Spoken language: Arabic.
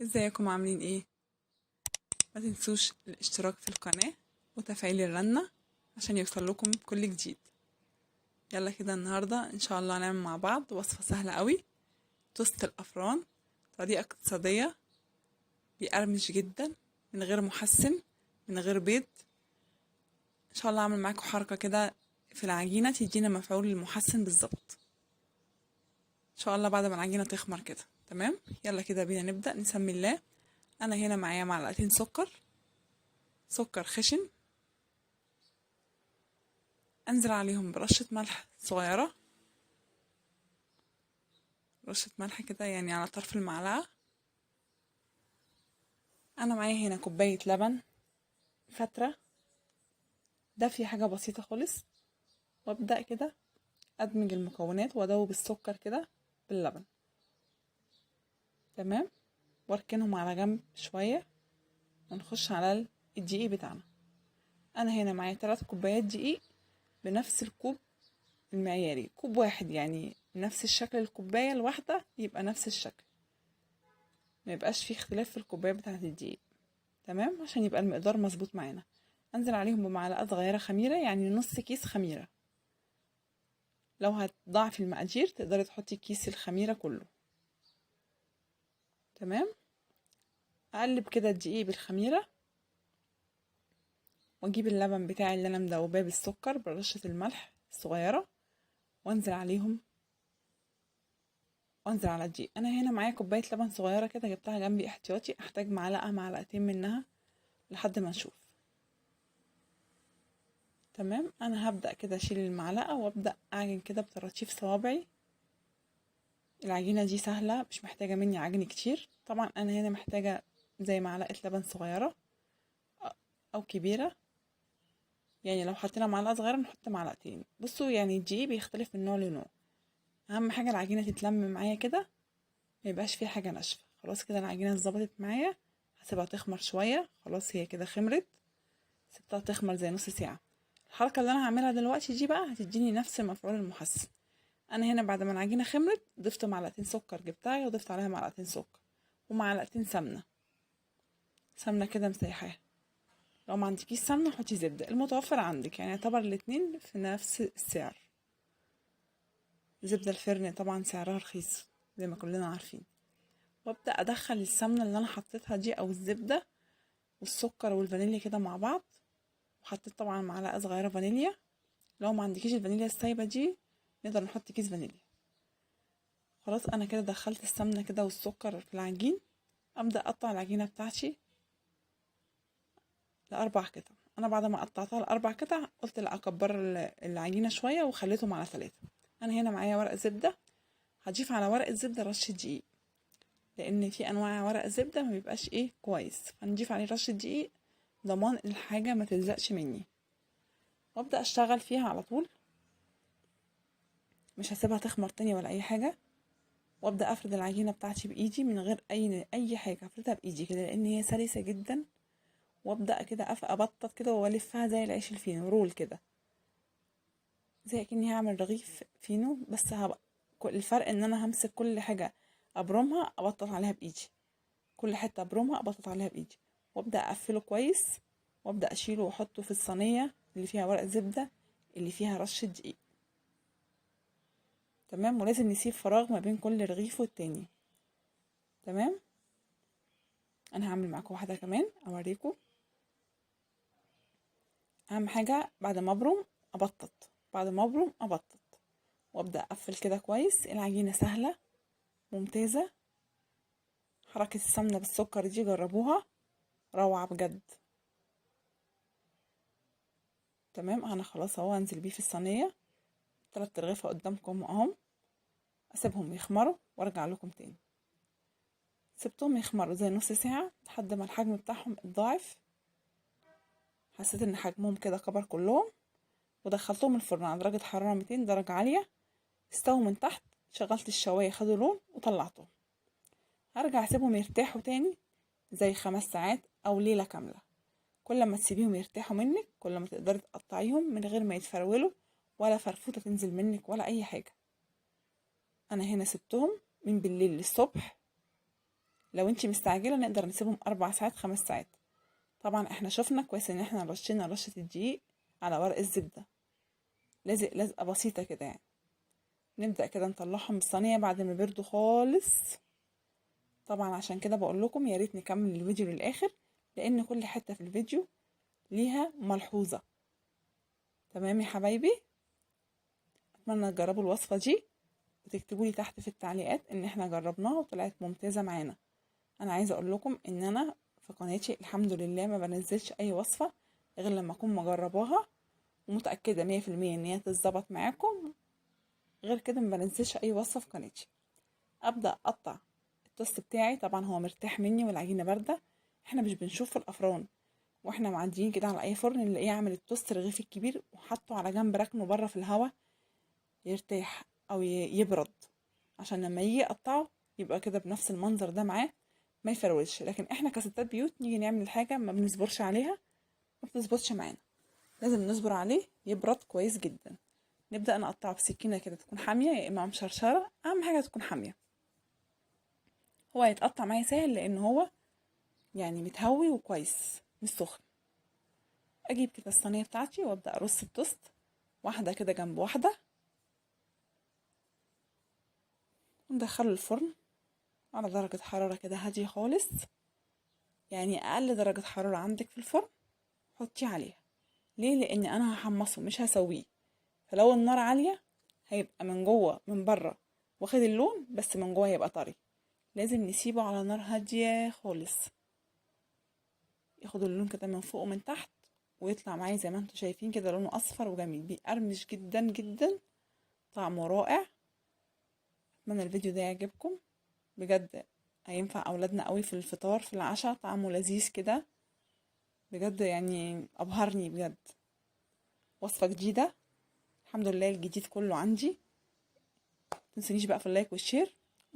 ازيكم عاملين ايه؟ ما تنسوش الاشتراك في القناة وتفعيل الرنة عشان يوصل لكم كل جديد. يلا كده النهاردة ان شاء الله هنعمل مع بعض وصفة سهلة قوي، توست الافران، طريقة اقتصادية، بيقرمش جدا، من غير محسن، من غير بيض. ان شاء الله اعمل معاكم حركة كده في العجينة تدينا مفعول المحسن بالظبط ان شاء الله بعد ما العجينة تخمر كده. تمام، يلا كده بينا نبدأ. نسمي الله. انا هنا معايا معلقتين سكر خشن، انزل عليهم برشة ملح صغيرة، رشة ملح كده يعني على طرف المعلقة. انا معايا هنا كوباية لبن فترة دافية، حاجة بسيطة خالص. وابدأ كده ادمج المكونات وادوب السكر كده باللبن. تمام، واركنهم على جنب شوية ونخش على الدقيق بتاعنا. انا هنا معايا 3 كوبايات دقيق بنفس الكوب المعياري، كوب واحد يعني نفس الشكل، الكوباية الواحدة يبقى نفس الشكل، ما يبقاش فيه اختلاف في الكوباية بتاعة الدقيق. تمام، عشان يبقى المقدار مظبوط معانا. انزل عليهم بمعلقه صغيره خميره، يعني نص كيس خميره. لو هتضاعفي المقادير تقدري تحطي كيس الخميره كله. تمام، اقلب كده الدقيق بالخميره، واجيب اللبن بتاعي اللي انا مدوباه بالسكر برشه الملح الصغيره، وانزل عليهم وانزل على الدقيق. انا هنا معايا كوبايه لبن صغيره كده جبتها جنبي احتياطي، احتاج معلقتين منها لحد ما نشوف. تمام، انا هبدا كده اشيل المعلقه وابدا اعجن كده بطراطيف صوابعي. العجينة دي سهلة، مش محتاجة مني عجن كتير. طبعا انا هنا محتاجة زي معلقة لبن صغيرة او كبيرة، يعني لو حطينا معلقة صغيرة نحط معلقتين. بصوا يعني الدقيق بيختلف من نوع لنوع. اهم حاجة العجينة تتلم معايا كده، ما يبقاش فيها حاجة ناشفة. خلاص كده العجينة اتظبطت معايا، هسيبها تخمر شوية. خلاص هي كده خمرت، سبتها تخمر زي نص ساعة. الحركة اللي انا هعملها دلوقتي دي بقى هتديني نفس مفعول المحسن. انا هنا بعد ما العجينة خمرت ضفت معلقتين سكر، جبتها وضفت عليها معلقتين سكر ومعلقتين سمنة كده مسيحاها. لو ما عندكيش سمنة حطي زبدة، المتوفر عندك، يعني يعتبر الاتنين في نفس السعر. زبدة الفرن طبعا سعرها رخيص زي ما كلنا عارفين. وابدأ ادخل السمنة اللي انا حطيتها دي او الزبدة والسكر والفانيليا كده مع بعض. وحطيت طبعا معلقة صغيرة فانيليا، لو ما عندكيش الفانيليا السايبة دي نقدر نحط كيس فانيليا. خلاص انا كده دخلت السمنة كده والسكر في العجين. ابدأ اقطع العجينة بتاعتي لأربع قطع. انا بعد ما قطعتها لأربع قطع قلت لا اكبر العجينة شوية وخليتهم على 3. انا هنا معايا ورق زبدة، هضيف على ورق الزبدة رشة دقيق، لان في انواع ورق الزبدة ما بيبقاش كويس، فنضيف عليه رشة دقيق ضمان الحاجة ما تلزقش مني. وابدأ اشتغل فيها على طول، مش هسيبها تخمر تاني ولا اي حاجة. وابدأ افرد العجينة بتاعتي بايدي من غير اي حاجة، افردها بايدي كده لان هي سلسة جدا. وابدأ كده ابطط كده والفها زي العيش الفينو، رول كده زي كأني هعمل رغيف فينو. بس هبقى الفرق ان انا همسك كل حاجة ابرمها ابطط عليها بايدي، كل حتة ابرمها ابطط عليها بايدي. وابدأ اقفله كويس، وابدأ اشيله واحطه في الصينية اللي فيها ورق زبدة اللي فيها رشة دقيق. تمام، ولازم نسيب فراغ ما بين كل رغيف والتاني. تمام، انا هعمل معاكم واحدة كمان اوريكم. اهم حاجة بعد ما ابرم ابطط، بعد ما ابرم ابطط وابدأ اقفل كده كويس. العجينة سهلة ممتازة، حركة السمنة بالسكر دي جربوها، روعة بجد. تمام، انا خلاص اهو انزل بيه في الصينية. 3 رغيفة قدامكم اهم، اسيبهم يخمروا وارجع لكم تاني. سبتهم يخمروا زي نص ساعة لحد ما الحجم بتاعهم اتضاعف. حسيت ان حجمهم كده كبر كلهم، ودخلتهم الفرن على درجة حرارة 200 درجة عالية. استووا من تحت، شغلت الشواية خدوا لون وطلعتهم. هرجع اسيبهم يرتاحوا تاني زي 5 ساعات او ليلة كاملة. كل ما تسيبيهم يرتاحوا منك كل ما تقدري تقطعيهم من غير ما يتفرولوا ولا فرفوطة تنزل منك ولا اي حاجة. انا هنا سبتهم من بالليل للصبح لو انتي مستعجلة نقدر نسيبهم 4 ساعات 5 ساعات. طبعا احنا شفنا كويس ان احنا رشينا رشة الدقيق على ورق الزبدة، لازق لزقة بسيطة كده يعني. نبدأ كده نطلعهم من الصينية بعد ما بيردوا خالص. طبعا عشان كده بقول لكم يا ريت نكمل الفيديو للآخر، لأن كل حتة في الفيديو ليها ملحوظة. تمام يا حبايبي، أتمنى تجربوا الوصفة دي وتكتبوا لي تحت في التعليقات إن احنا جربناها وطلعت ممتازة معانا. أنا عايزة أقول لكم إن أنا في قناتي الحمد لله ما بنزلش أي وصفة غير لما أكون مجرباها ومتأكدة 100% إن هي تتظبط معاكم. غير كده ما بنزلش أي وصفة في قناتي. أبدأ أقطع التوست بتاعي، طبعا هو مرتاح مني والعجينة باردة. احنا مش بنشوف في الأفران واحنا معديين كده على أي فرن نلاقيه عامل التوست الرغيف الكبير وحطه على جنب راكنه بره في الهوا يرتاح أو يبرد، عشان لما يجي يقطعه يبقى كده بنفس المنظر ده معاه ما يفرولش. لكن احنا كستات بيوت نيجي نعمل الحاجة ما بنصبرش عليها، ما بتظبطش معانا، لازم نصبر عليه يبرد كويس جدا. نبدأ نقطعه بسكينة كده تكون حامية يا إما مشرشرة، أهم حاجة تكون حامية. هو هيتقطع معايا سهل لأن هو يعني متهوي وكويس مش سخن. أجيب كده الصينية بتاعتي وأبدأ أرص التوست واحدة كده جنب واحدة وندخله الفرن على درجة حرارة كده هادية خالص. يعني أقل درجة حرارة عندك في الفرن حطيه عليها. ليه؟ لأن أنا هحمصه مش هسويه، فلو النار عالية هيبقى من جوه من بره واخد اللون بس من جوه هيبقى طري. لازم نسيبه على نار هادية خالص ياخد اللون كده من فوق ومن تحت ويطلع معايا زي ما انتم شايفين كده لونه اصفر وجميل بيقرمش جدا جدا، طعمه رائع. اتمنى الفيديو ده يعجبكم بجد، هينفع اولادنا قوي في الفطار في العشاء، طعمه لذيذ كده بجد يعني ابهرني بجد. وصفة جديدة الحمد لله، الجديد كله عندي. متنسونيش بقى في اللايك والشير